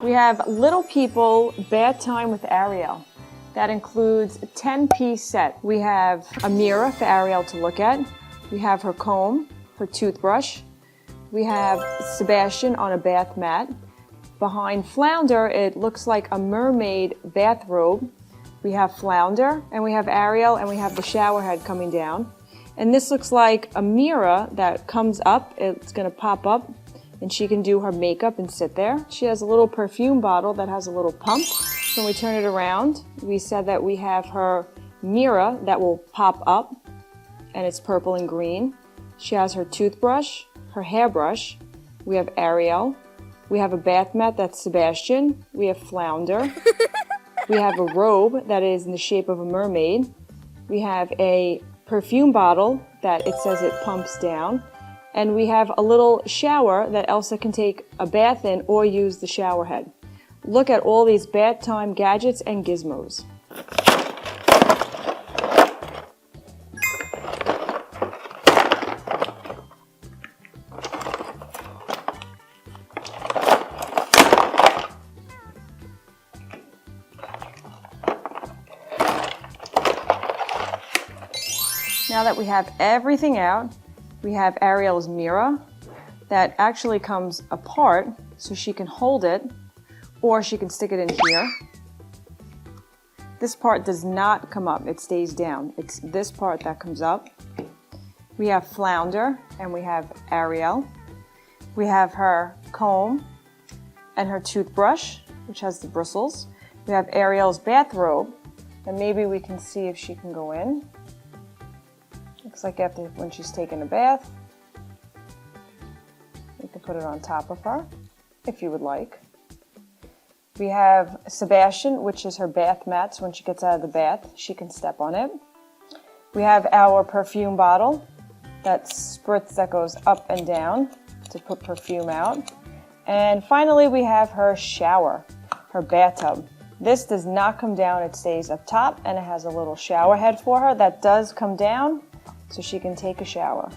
We have Little People Bath Time with Ariel. That includes a 10-piece set. We have a mirror for Ariel to look at. We have her comb, her toothbrush. We have Sebastian on a bath mat. Behind Flounder, it looks like a mermaid bathrobe. We have Flounder, and we have Ariel, and we have the shower head coming down. And this looks like a mirror that comes up. It's going to pop up, and she can do her makeup and sit there. She has a little perfume bottle that has a little pump. When we turn it around, we said that we have her mirror that will pop up, and it's purple and green. She has her toothbrush, her hairbrush. We have Ariel. We have a bath mat that's Sebastian. We have Flounder. We have a robe that is in the shape of a mermaid. We have a perfume bottle that it says it pumps down. And we have a little shower that Elsa can take a bath in or use the shower head. Look at all these bath time gadgets and gizmos. Now that we have everything out, we have Ariel's mirror that actually comes apart so she can hold it, or she can stick it in here. This part does not come up, it stays down. It's this part that comes up. We have Flounder and we have Ariel. We have her comb and her toothbrush, which has the bristles. We have Ariel's bathrobe, and maybe we can see if she can go in. Looks like when she's taken a bath. You can put it on top of her, if you would like. We have Sebastian, which is her bath mat, so when she gets out of the bath, she can step on it. We have our perfume bottle, that spritz that goes up and down to put perfume out. And finally, we have her shower, her bathtub. This does not come down, it stays up top, and it has a little shower head for her that does come down, so she can take a shower.